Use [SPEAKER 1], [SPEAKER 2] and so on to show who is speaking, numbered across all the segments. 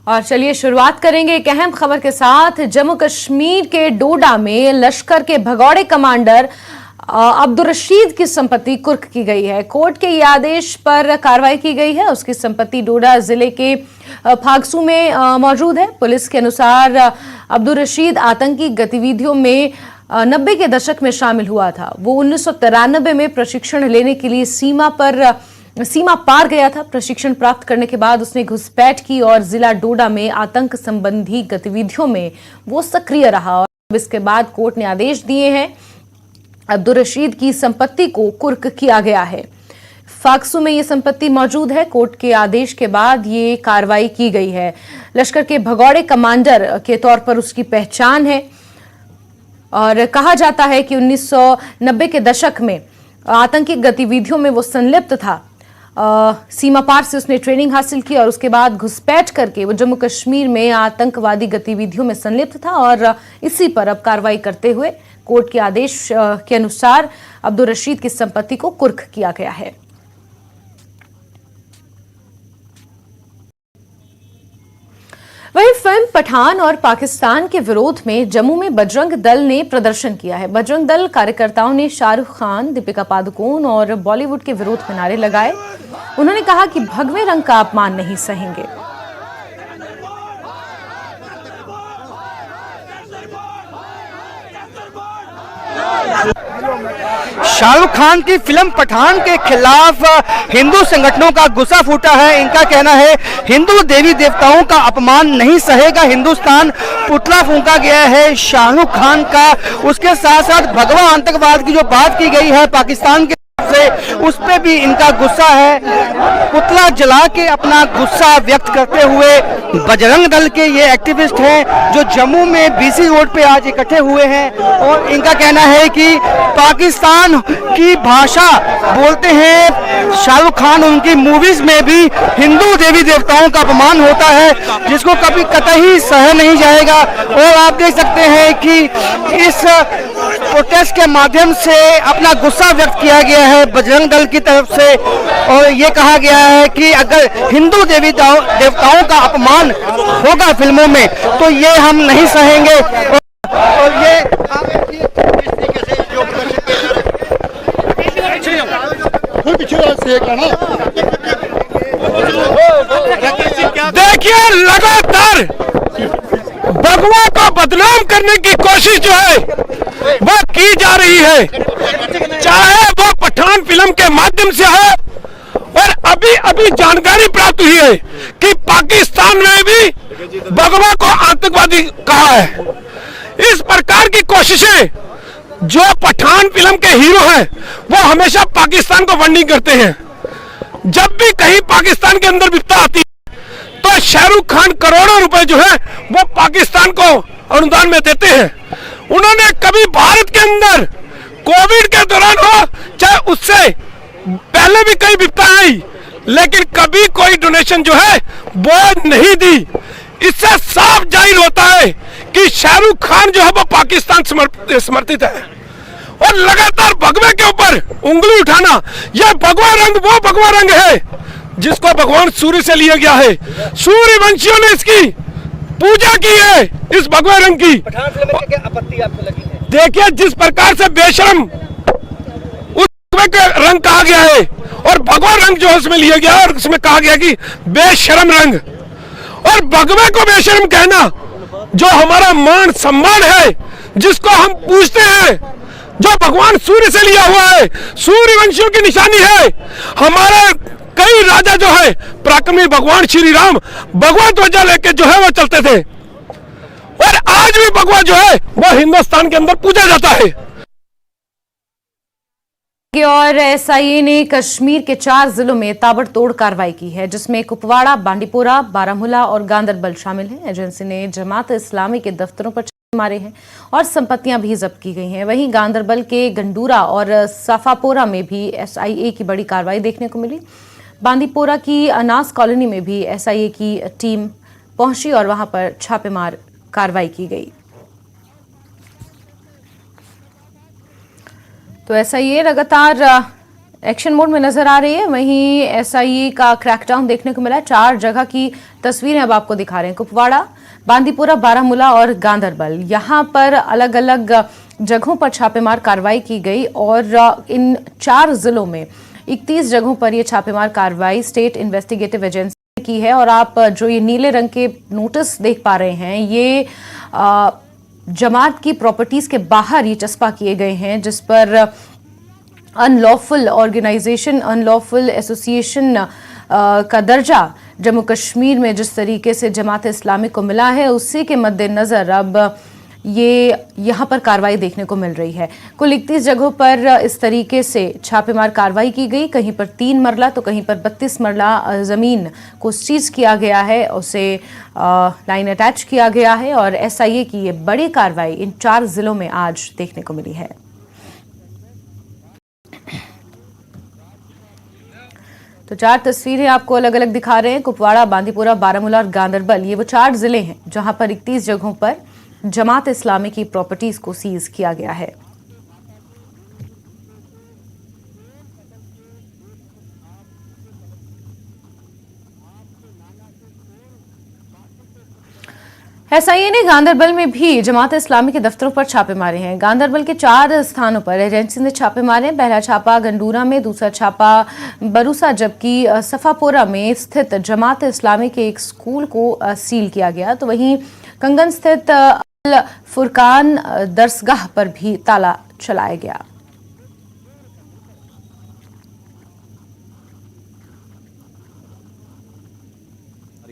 [SPEAKER 1] और चलिए शुरुआत करेंगे एक अहम खबर के साथ। जम्मू कश्मीर के डोडा में लश्कर के भगौड़े कमांडर अब्दुल रशीद की संपत्ति कुर्क की गई है। कोर्ट के ये आदेश पर कार्रवाई की गई है। उसकी संपत्ति डोडा जिले के फागसू में मौजूद है। पुलिस के अनुसार अब्दुल रशीद आतंकी गतिविधियों में 90 के दशक में शामिल हुआ था। वो 1993 में प्रशिक्षण लेने के लिए सीमा पार गया था। प्रशिक्षण प्राप्त करने के बाद उसने घुसपैठ की और जिला डोडा में आतंक संबंधी गतिविधियों में वो सक्रिय रहा। और इसके बाद कोर्ट ने आदेश दिए हैं। अब्दुल रशीद की संपत्ति को कुर्क किया गया है। फाक्सू में ये संपत्ति मौजूद है। कोर्ट के आदेश के बाद ये कार्रवाई की गई है। लश्कर के भगौड़े कमांडर के तौर पर उसकी पहचान है और कहा जाता है कि 1990 के दशक में आतंकी गतिविधियों में वो संलिप्त था। सीमा पार से उसने ट्रेनिंग हासिल की और उसके बाद घुसपैठ करके वो जम्मू कश्मीर में आतंकवादी गतिविधियों में संलिप्त था और इसी पर अब कार्रवाई करते हुए कोर्ट के आदेश के अनुसार अब्दुल रशीद की संपत्ति को कुर्क किया गया है। वहीं फिल्म पठान और पाकिस्तान के विरोध में जम्मू में बजरंग दल ने प्रदर्शन किया है। बजरंग दल कार्यकर्ताओं ने शाहरुख खान, दीपिका पादुकोण और बॉलीवुड के विरोध में नारे लगाए। उन्होंने कहा कि भगवे रंग का अपमान नहीं सहेंगे।
[SPEAKER 2] शाहरुख खान की फिल्म पठान के खिलाफ हिंदू संगठनों का गुस्सा फूटा है। इनका कहना है हिंदू देवी देवताओं का अपमान नहीं सहेगा। हिंदुस्तान पुतला फूंका गया है शाहरुख खान का। उसके साथ साथ भगवा आतंकवाद की जो बात की गई है पाकिस्तान के से, उस पे भी इनका गुस्सा है। पुतला जला के अपना गुस्सा व्यक्त करते हुए बजरंग दल के ये एक्टिविस्ट हैं जो जम्मू में बीसी रोड पे आज इकट्ठे हुए हैं और इनका कहना है कि पाकिस्तान की भाषा बोलते हैं शाहरुख खान। उनकी मूवीज में भी हिंदू देवी देवताओं का अपमान होता है जिसको कभी कतई सह नहीं जाएगा। और आप देख सकते हैं कि इस प्रोटेस्ट के माध्यम से अपना गुस्सा व्यक्त किया गया है बजरंग दल की तरफ से और ये कहा गया है कि अगर हिंदू देवी देवताओं का अपमान होगा फिल्मों में तो ये हम नहीं सहेंगे। और ये
[SPEAKER 3] देखिए लगातार भगवा को बदनाम करने की कोशिश जो है वो की जा रही है, चाहे वो पठान फिल्म के माध्यम से है। और अभी अभी जानकारी प्राप्त हुई है कि पाकिस्तान में भी भगवा को आतंकवादी कहा है। इस प्रकार की कोशिशें जो पठान फिल्म के हीरो हैं वो हमेशा पाकिस्तान को फंडिंग करते हैं। जब भी कहीं पाकिस्तान के अंदर विपदा आती है तो शाहरुख खान करोड़ों रुपए जो है वो पाकिस्तान को अनुदान में देते हैं। उन्होंने कभी भारत के अंदर कोविड के दौरान हो चाहे उससे पहले भी कई विपदा आई लेकिन कभी कोई डोनेशन जो है वो नहीं दी। इससे साफ जाहिर होता है कि शाहरुख खान जो है वो पाकिस्तान समर्थित है। और लगातार भगवे के ऊपर उंगली उठाना, यह भगवा रंग वो भगवा रंग है जिसको भगवान सूर्य से लिया गया है। सूर्य वंशियों ने इसकी पूजा की है इस भगवा रंग की।
[SPEAKER 2] पठान फिल्म में क्या आपत्ति आपको लगी है?
[SPEAKER 3] देखिए जिस प्रकार से बेशरम उस भगवे का रंग कहा गया है और भगवा रंग जो उसमें लिया गया और उसमें कहा गया कि बेशरम रंग, और भगवे को बेशरम कहना जो हमारा मान सम्मान है जिसको हम पूछते हैं, जो भगवान सूर्य से लिया हुआ है, सूर्य वंशियों की निशानी है। हमारे कई राजा जो है पराक्रमी भगवान श्री राम भगवा ध्वजा लेके जो है वो चलते थे और आज भी भगवा जो है वो हिंदुस्तान के अंदर पूजा जाता है।
[SPEAKER 1] और एसआईए ने कश्मीर के 4 जिलों में ताबड़तोड़ कार्रवाई की है जिसमें कुपवाड़ा, बांडीपोरा, बारामूला और गांदरबल शामिल हैं। एजेंसी ने जमात इस्लामी के दफ्तरों पर छापे मारे हैं और संपत्तियां भी जब्त की गई हैं। वहीं गांदरबल के गंडूरा और सफापोरा में भी एसआईए की बड़ी कार्रवाई देखने को मिली। बांदीपोरा की अनास कॉलोनी में भी एसआईए की टीम पहुंची और वहां पर छापेमार कार्रवाई की गई। तो एसआईए लगातार एक्शन मोड में नजर आ रही है। वहीं एसआईए का क्रैकडाउन देखने को मिला। 4 जगह की तस्वीरें अब आपको दिखा रहे हैं। कुपवाड़ा, बांदीपुरा, बारामूला और गांदरबल, यहाँ पर अलग अलग जगहों पर छापेमार कार्रवाई की गई और इन 4 जिलों में 31 जगहों पर यह छापेमार कार्रवाई स्टेट इन्वेस्टिगेटिव एजेंसी की है। और आप जो ये नीले रंग के नोटिस देख पा रहे हैं, ये जमात की प्रॉपर्टीज के बाहर ये चस्पा किए गए हैं, जिस पर अनलॉफुल ऑर्गेनाइजेशन, अनलॉफुल एसोसिएशन का दर्जा जम्मू कश्मीर में जिस तरीके से जमात इस्लामी को मिला है, उसी के मद्देनजर अब ये यहाँ पर कार्रवाई देखने को मिल रही है। कुल 31 जगहों पर इस तरीके से छापेमार कार्रवाई की गई। कहीं पर 3 मरला तो कहीं पर 32 मरला जमीन को सीज किया गया है, उसे लाइन अटैच किया गया है। और एसआईए की ये बड़ी कार्रवाई इन 4 जिलों में आज देखने को मिली है। तो 4 तस्वीरें आपको अलग अलग दिखा रहे हैं। कुपवाड़ा, बांदीपुरा, बारामूला और गांदरबल, ये वो 4 जिले हैं जहां पर 31 जगहों पर जमात इस्लामी की प्रॉपर्टीज को सीज किया गया है। एसआईए ने गांदरबल में भी जमात इस्लामी के दफ्तरों पर छापे मारे हैं। गांदरबल के 4 स्थानों पर एजेंसी ने छापे मारे। पहला छापा गंडूरा में, दूसरा छापा बरूसा, जबकि सफापोरा में स्थित जमात इस्लामी के एक स्कूल को सील किया गया। तो वहीं कंगन स्थित अल फुरकान दरसगाह पर भी ताला चलाया गया।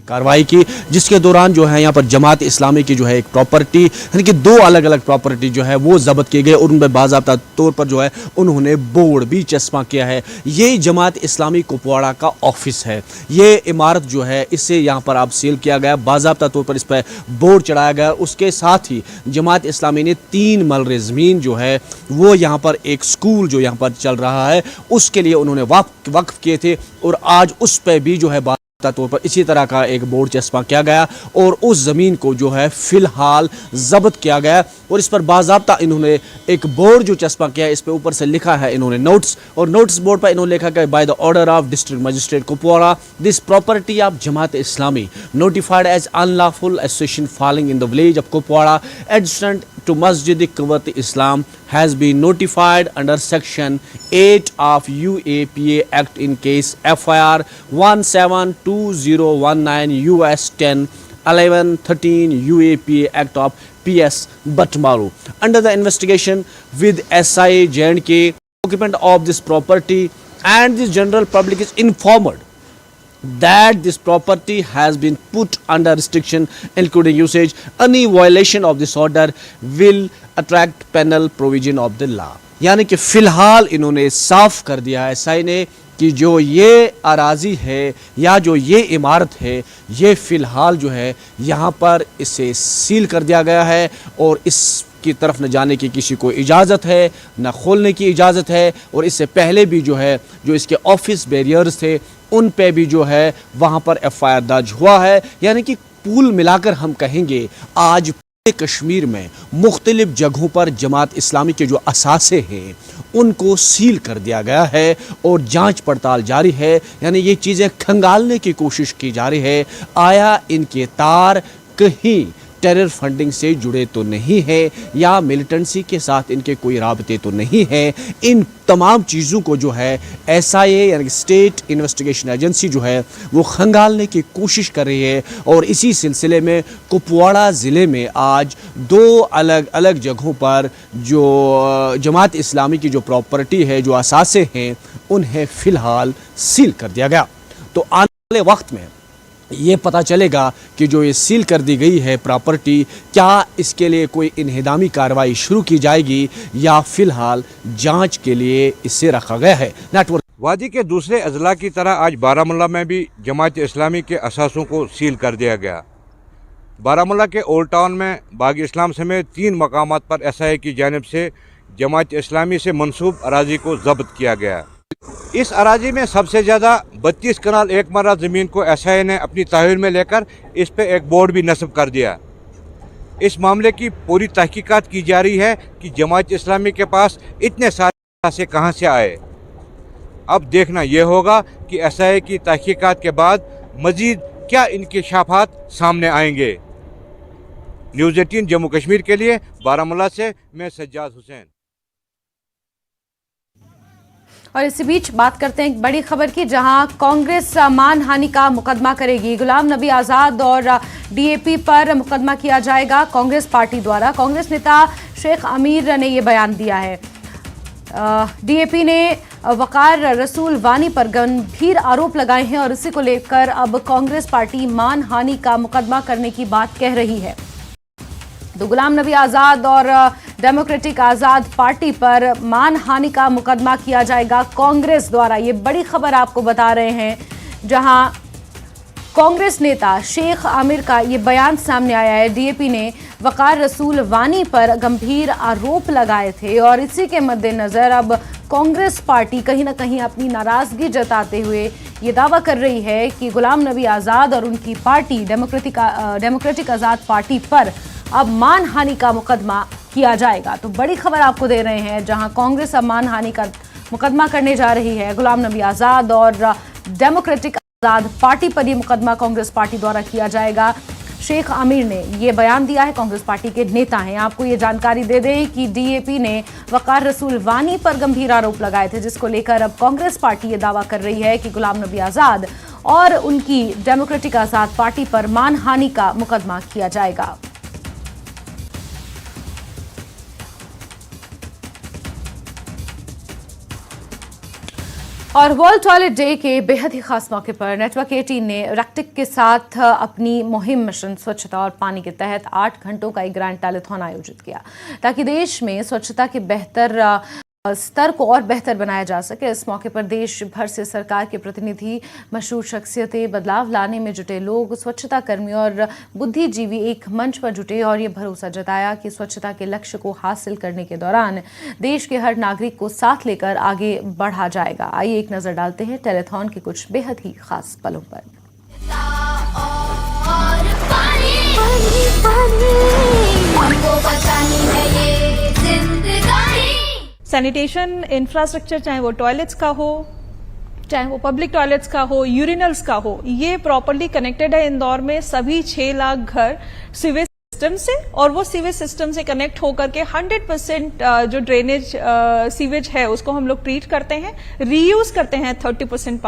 [SPEAKER 4] कार्रवाई की, जिसके दौरान जो है यहाँ पर जमात इस्लामी की जो है एक प्रॉपर्टी, यानी कि 2 अलग अलग प्रॉपर्टी जो है वो जब्त किए गए और उन पर बाज़ाब्ता तौर पर जो है उन्होंने बोर्ड भी चस्पा किया है। ये जमात इस्लामी कुपवाड़ा का ऑफिस है। ये इमारत जो है इसे यहाँ पर अब सील किया गया, बाज़ाब्ता तौर पर इस पर बोर्ड चढ़ाया गया। उसके साथ ही जमात इस्लामी ने 3 मरले ज़मीन जो है वो यहाँ पर एक स्कूल जो यहाँ पर चल रहा है उसके लिए उन्होंने वक्फ किए थे और आज उस पर भी जो है तौर पर इसी तरह का एक बोर्ड चस्पा किया गया और उस जमीन को जो है फिलहाल जब्त किया गया और इस पर बाज़ाब्ता इन्होंने एक बोर्ड जो चस्पा किया है, इस पे ऊपर से लिखा है इन्होंने नोट्स, और नोटिस बोर्ड पर इन्होंने लिखा है by the order of district magistrate Kupwara this property of Jamaat Islami notified as unlawful association falling in the village of Kupwara adjacent to Masjid Quwwat Islam has been notified under Section 8 of UAPA Act in case FIR 172019 US 10 1113 UAPA Act of PS Batmaru. Under the investigation with SIA J&K, occupant of this property and the general public is informed that this property has been put under restriction including usage. Any violation of this order will attract penal provision of the law. यानी कि फिलहाल इन्होंने साफ कर दिया है SI ने कि जो ये अराजी है या जो ये इमारत है ये फ़िलहाल जो है यहाँ पर इसे सील कर दिया गया है और इस की तरफ न जाने की किसी को इजाज़त है, न खोलने की इजाज़त है। और इससे पहले भी जो है जो इसके ऑफिस बैरियर्स थे उन पे भी जो है वहाँ पर FIR दर्ज हुआ है। यानी कि कुल मिलाकर हम कहेंगे आज पूरे कश्मीर में मुख्तलिफ जगहों पर जमात इस्लामी के जो असासे हैं उनको सील कर दिया गया है और जांच पड़ताल जारी है। यानी ये चीज़ें खंगालने की कोशिश की जा रही है, आया इनके तार कहीं टेरर फंडिंग से जुड़े तो नहीं है या मिलिटेंसी के साथ इनके कोई राबते तो नहीं है। इन तमाम चीज़ों को जो है SIA यानी स्टेट इन्वेस्टिगेशन एजेंसी जो है वो खंगालने की कोशिश कर रही है। और इसी सिलसिले में कुपवाड़ा ज़िले में आज 2 अलग अलग जगहों पर जो जमात इस्लामी की जो प्रॉपर्टी है, जो असासे हैं, उन्हें फ़िलहाल सील कर दिया गया। तो आने वाले वक्त में ये पता चलेगा कि जो ये सील कर दी गई है प्रॉपर्टी, क्या इसके लिए कोई इन्हिदामी कार्रवाई शुरू की जाएगी या फिलहाल जांच के लिए इसे रखा गया है। नेटवर्क
[SPEAKER 5] वादी के दूसरे अजला की तरह आज बारामूला में भी जमात इस्लामी के असासों को सील कर दिया गया। बारामूला के ओल्ड टाउन में बाग इस्लाम समेत 3 मकामात पर SIA की जानिब से जमात इस्लामी से मंसूब अराजी को जब्त किया गया। इस अराजी में सबसे ज़्यादा 32 कनाल 1 मरला ज़मीन को SIA ने अपनी तहवील में लेकर इस पर एक बोर्ड भी नस्ब कर दिया। इस मामले की पूरी तहकीकात की जा रही है कि जमात इस्लामी के पास इतने सारे से कहां से आए। अब देखना यह होगा कि SIA की तहकीकात के बाद मजीद क्या इंकशाफात सामने आएंगे। न्यूज़ 18 जम्मू कश्मीर के लिए बारामूला से मैं सज्जाद हुसैन।
[SPEAKER 1] और इसी बीच बात करते हैं एक बड़ी खबर की, जहां कांग्रेस मानहानि का मुकदमा करेगी। गुलाम नबी आज़ाद और DAP पर मुकदमा किया जाएगा कांग्रेस पार्टी द्वारा। कांग्रेस नेता शेख अमीर ने ये बयान दिया है। DAP ने वकार रसूल वानी पर गंभीर आरोप लगाए हैं और इसी को लेकर अब कांग्रेस पार्टी मानहानि का मुकदमा करने की बात कह रही है। तो गुलाम नबी आज़ाद और डेमोक्रेटिक आज़ाद पार्टी पर मानहानि का मुकदमा किया जाएगा कांग्रेस द्वारा। ये बड़ी खबर आपको बता रहे हैं, जहां कांग्रेस नेता शेख आमिर का ये बयान सामने आया है। DAP ने वकार रसूल वानी पर गंभीर आरोप लगाए थे और इसी के मद्देनजर अब कांग्रेस पार्टी कहीं ना कहीं अपनी नाराजगी जताते हुए ये दावा कर रही है कि गुलाम नबी आज़ाद और उनकी पार्टी डेमोक्रेटिक आज़ाद पार्टी पर अब मानहानि का मुकदमा किया जाएगा। तो बड़ी खबर आपको दे रहे हैं, जहां कांग्रेस अब मानहानि का मुकदमा करने जा रही है। गुलाम नबी आज़ाद और डेमोक्रेटिक आज़ाद पार्टी पर यह मुकदमा कांग्रेस पार्टी द्वारा किया जाएगा। शेख आमिर ने यह बयान दिया है, कांग्रेस पार्टी के नेता हैं। आपको ये जानकारी दे दें कि DAP ने वकार रसूल वानी पर गंभीर आरोप लगाए थे, जिसको लेकर अब कांग्रेस पार्टी ये दावा कर रही है कि गुलाम नबी आज़ाद और उनकी डेमोक्रेटिक आज़ाद पार्टी पर मानहानि का मुकदमा किया जाएगा। और वर्ल्ड टॉयलेट डे के बेहद ही खास मौके पर नेटवर्क 18 ने रैक्टिक के साथ अपनी मुहिम मिशन स्वच्छता और पानी के तहत 8 घंटों का एक ग्रैंड टैलेथॉन आयोजित किया, ताकि देश में स्वच्छता के बेहतर स्तर को और बेहतर बनाया जा सके। इस मौके पर देश भर से सरकार के प्रतिनिधि, मशहूर शख्सियतें, बदलाव लाने में जुटे लोग, स्वच्छता कर्मी और बुद्धिजीवी एक मंच पर जुटे और ये भरोसा जताया कि स्वच्छता के लक्ष्य को हासिल करने के दौरान देश के हर नागरिक को साथ लेकर आगे बढ़ा जाएगा। आइए एक नजर डालते हैं टेलीथॉन के कुछ बेहद ही खास पलों पर।
[SPEAKER 6] सैनिटेशन इंफ्रास्ट्रक्चर, चाहे वो टॉयलेट्स का हो, चाहे वो पब्लिक टॉयलेट्स का हो, यूरिनल्स का हो, ये प्रॉपर्ली कनेक्टेड है। इंदौर में सभी 6 लाख घर सीवेज सिस्टम से, और वो सीवेज सिस्टम से कनेक्ट होकर के 100% जो ड्रेनेज सीवेज है उसको हम लोग ट्रीट करते हैं, रीयूज करते हैं 30%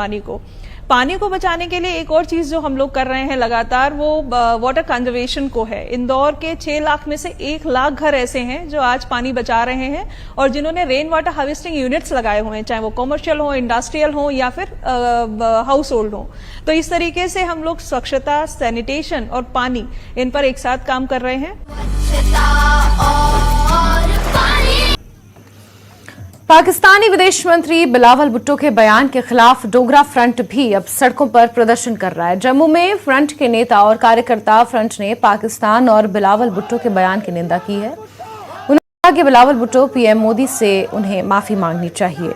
[SPEAKER 6] पानी को बचाने के लिए एक और चीज जो हम लोग कर रहे हैं लगातार, वो वाटर कंजर्वेशन को है। इंदौर के 6 लाख में से 1 लाख घर ऐसे हैं जो आज पानी बचा रहे हैं और जिन्होंने रेन वाटर हार्वेस्टिंग यूनिट्स लगाए हुए हैं, चाहे वो कॉमर्शियल हो, इंडस्ट्रियल हो या फिर हाउस होल्ड हो। तो इस तरीके से हम लोग स्वच्छता, सैनिटेशन और पानी, इन पर एक साथ काम कर रहे हैं।
[SPEAKER 1] पाकिस्तानी विदेश मंत्री बिलावल भुट्टो के बयान के खिलाफ डोगरा फ्रंट भी अब सड़कों पर प्रदर्शन कर रहा है। जम्मू में फ्रंट के नेता और कार्यकर्ता फ्रंट ने पाकिस्तान और बिलावल भुट्टो के बयान की निंदा की है। उन्होंने कहा कि बिलावल भुट्टो PM मोदी से उन्हें माफी मांगनी चाहिए।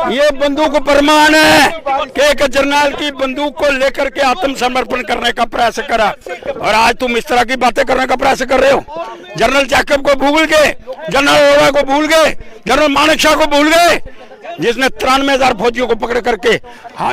[SPEAKER 3] ये बंदूक प्रमाण है कि एक जर्नल की बंदूक को लेकर के आत्मसमर्पण करने का प्रयास करा, और आज तुम इस तरह की बातें करने का प्रयास कर रहे हो। जनरल जैकब को भूल गए, जनरल ओरा को भूल गए, जनरल मानेक शाह को भूल गए, जिसने 93,000 फौजियों को पकड़ करके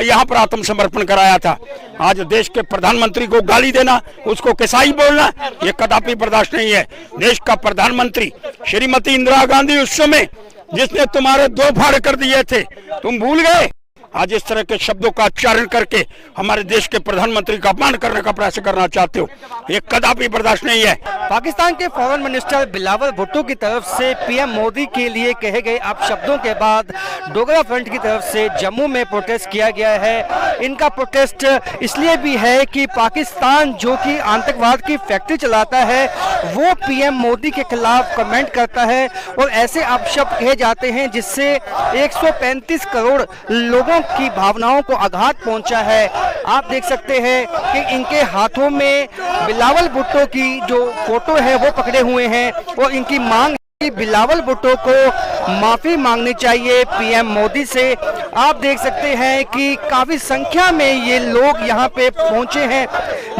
[SPEAKER 3] यहाँ पर आत्मसमर्पण कराया था। आज देश के प्रधानमंत्री को गाली देना, उसको कसाई बोलना, ये कदापि बर्दाश्त नहीं है। देश का प्रधानमंत्री श्रीमती इंदिरा गांधी उस समय जिसने तुम्हारे 2 फाड़ कर दिए थे, तुम भूल गए? आज इस तरह के शब्दों का उच्चारण करके हमारे देश के प्रधानमंत्री का अपमान करने का प्रयास करना चाहते हो, ये कदापि बर्दाश्त नहीं है।
[SPEAKER 2] पाकिस्तान के फॉरेन मिनिस्टर बिलावल भुट्टो की तरफ से PM मोदी के लिए कहे गए अपशब्दों के बाद डोगरा फ्रंट की तरफ से जम्मू में प्रोटेस्ट किया गया है। इनका प्रोटेस्ट इसलिए भी है कि पाकिस्तान जो कि आतंकवाद की फैक्ट्री चलाता है, वो PM मोदी के खिलाफ कमेंट करता है और ऐसे अपशब्द कहे जाते हैं जिससे 135 करोड़ लोगों की भावनाओं को आघात पहुंचा है। आप देख सकते हैं कि इनके हाथों में बिलावल भुट्टो की जो फोटो है वो पकड़े हुए हैं और इनकी मांग है कि बिलावल भुट्टो को माफी मांगनी चाहिए PM मोदी से। आप देख सकते हैं कि काफी संख्या में ये लोग यहाँ पे पहुंचे हैं।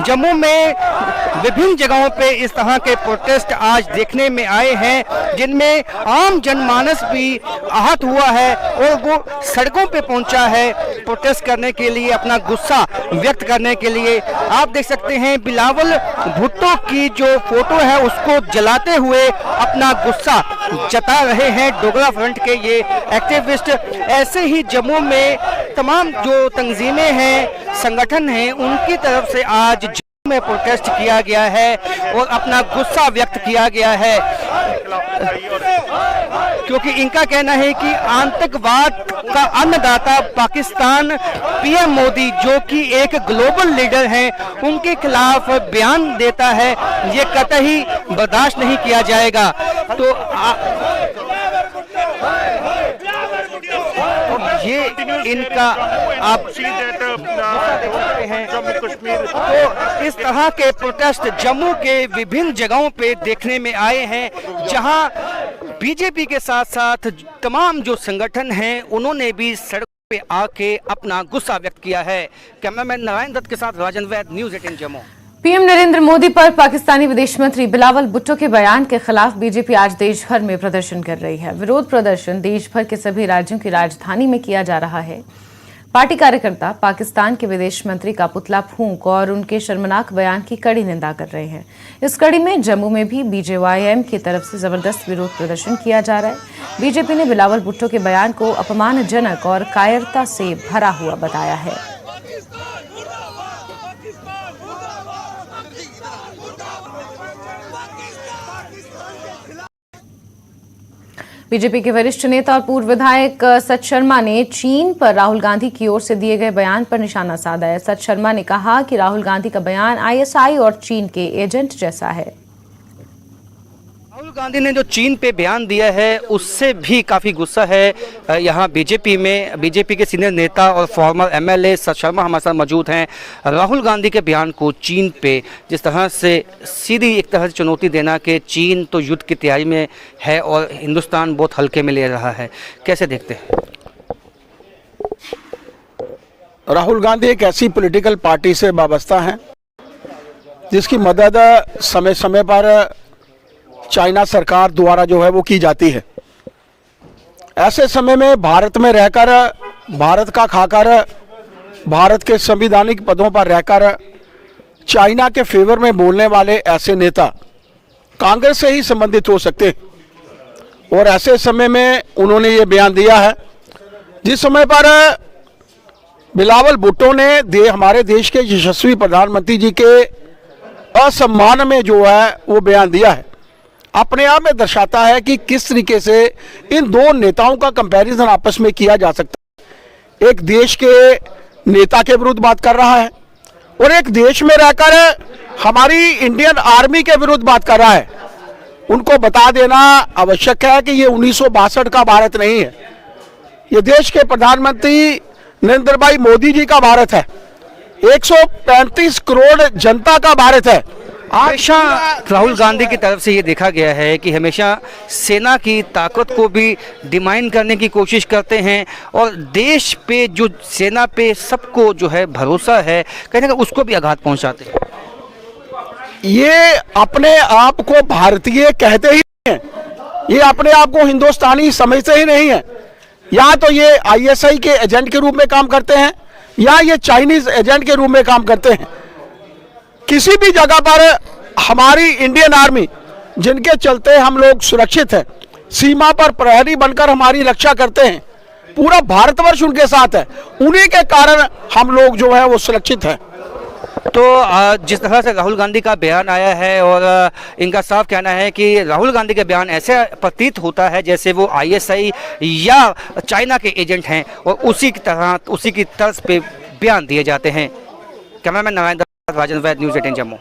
[SPEAKER 2] जम्मू में विभिन्न जगहों पे इस तरह के प्रोटेस्ट आज देखने में आए हैं, जिनमें आम जनमानस भी आहत हुआ है और वो सड़कों पे पहुंचा है प्रोटेस्ट करने के लिए, अपना गुस्सा व्यक्त करने के लिए। आप देख सकते हैं बिलावल भुट्टो की जो फोटो है उसको जलाते हुए अपना गुस्सा जता रहे हैं डोगरा फ्रंट के ये एक्टिविस्ट। ऐसे ही जम्मू में तमाम जो तंजीमें हैं, संगठन हैं, उनकी तरफ से आज जम्मू में प्रोटेस्ट किया गया है और अपना गुस्सा व्यक्त किया गया है, क्योंकि इनका कहना है कि आतंकवाद का अन्नदाता पाकिस्तान पीएम मोदी, जो कि एक ग्लोबल लीडर हैं, उनके खिलाफ बयान देता है, ये कतई बर्दाश्त नहीं किया जाएगा। तो ये इनका आप हैं। तो इस तरह के प्रोटेस्ट जम्मू के विभिन्न जगहों पे देखने में आए हैं, जहां बीजेपी के साथ साथ तमाम जो संगठन हैं उन्होंने भी सड़कों पे आके अपना गुस्सा व्यक्त किया है। कैमरामैन नारायण दत्त के साथ राजन वैद, न्यूज़ 18 जम्मू।
[SPEAKER 1] पीएम नरेंद्र मोदी पर पाकिस्तानी विदेश मंत्री बिलावल भुट्टो के बयान के खिलाफ बीजेपी आज देश भर में प्रदर्शन कर रही है। विरोध प्रदर्शन देश भर के सभी राज्यों की राजधानी में किया जा रहा है। पार्टी कार्यकर्ता पाकिस्तान के विदेश मंत्री का पुतला फूंक और उनके शर्मनाक बयान की कड़ी निंदा कर रहे हैं। इस कड़ी में जम्मू में भी बीजेवाईएम की तरफ से जबरदस्त विरोध प्रदर्शन किया जा रहा है। बीजेपी ने बिलावल भुट्टो के बयान को अपमानजनक और कायरता से भरा हुआ बताया है। बीजेपी के वरिष्ठ नेता और पूर्व विधायक सच शर्मा ने चीन पर राहुल गांधी की ओर से दिए गए बयान पर निशाना साधा है। सच शर्मा ने कहा कि राहुल गांधी का बयान आईएसआई और चीन के एजेंट जैसा है।
[SPEAKER 2] राहुल गांधी ने जो चीन पे बयान दिया है उससे भी काफ़ी गुस्सा है यहाँ बीजेपी में। बीजेपी के सीनियर नेता और फॉर्मर एमएलए सच शर्मा हमारे साथ मौजूद हैं। राहुल गांधी के बयान को चीन पे जिस तरह से सीधी एक तरह से चुनौती देना कि चीन तो युद्ध की तैयारी में है और हिंदुस्तान बहुत हल्के में ले रहा है, कैसे देखते हैं?
[SPEAKER 3] राहुल गांधी एक ऐसी पॉलिटिकल पार्टी से वाबस्ता हैं जिसकी मदद समय समय पर चाइना सरकार द्वारा जो है वो की जाती है। ऐसे समय में भारत में रहकर, भारत का खाकर, भारत के संवैधानिक पदों पर रहकर चाइना के फेवर में बोलने वाले ऐसे नेता कांग्रेस से ही संबंधित हो सकते हैं। और ऐसे समय में उन्होंने ये बयान दिया है जिस समय पर बिलावल भुट्टो ने हमारे देश के यशस्वी प्रधानमंत्री जी के असम्मान में जो है वो बयान दिया है। अपने आप में दर्शाता है कि किस तरीके से इन दो नेताओं का कंपैरिजन आपस में किया जा सकता है। एक देश के नेता के विरुद्ध बात कर रहा है और एक देश में रहकर हमारी इंडियन आर्मी के विरुद्ध बात कर रहा है। उनको बता देना आवश्यक है कि ये 1962 का भारत नहीं है, ये देश के प्रधानमंत्री नरेंद्र भाई मोदी जी का भारत है, 135 करोड़ जनता का भारत है।
[SPEAKER 2] हमेशा राहुल गांधी की तरफ से ये देखा गया है कि हमेशा सेना की ताकत को भी डिमाइन करने की कोशिश करते हैं और देश पे जो सेना पे सबको जो है भरोसा है कहने का उसको भी आघात पहुंचाते हैं।
[SPEAKER 3] ये अपने आप को भारतीय कहते ही नहीं है, ये अपने आप को हिंदुस्तानी समझते ही नहीं है। या तो ये आईएसआई के एजेंट के रूप में काम करते हैं या ये चाइनीज एजेंट के रूप में काम करते हैं। किसी भी जगह पर हमारी इंडियन आर्मी जिनके चलते हम लोग सुरक्षित हैं, सीमा पर प्रहरी बनकर हमारी रक्षा करते हैं, पूरा भारतवर्ष उनके साथ है, उन्हीं के कारण हम लोग जो है वो सुरक्षित हैं।
[SPEAKER 2] तो जिस तरह से राहुल गांधी का बयान आया है और इनका साफ कहना है कि राहुल गांधी का बयान ऐसे प्रतीत होता है जैसे वो आईएसआई या चाइना के एजेंट हैं और उसी की तर्ज पे बयान दिए जाते हैं। कैमरामैन नारायण दत्त, राजन वैद, न्यूज़ 18 जम्मू।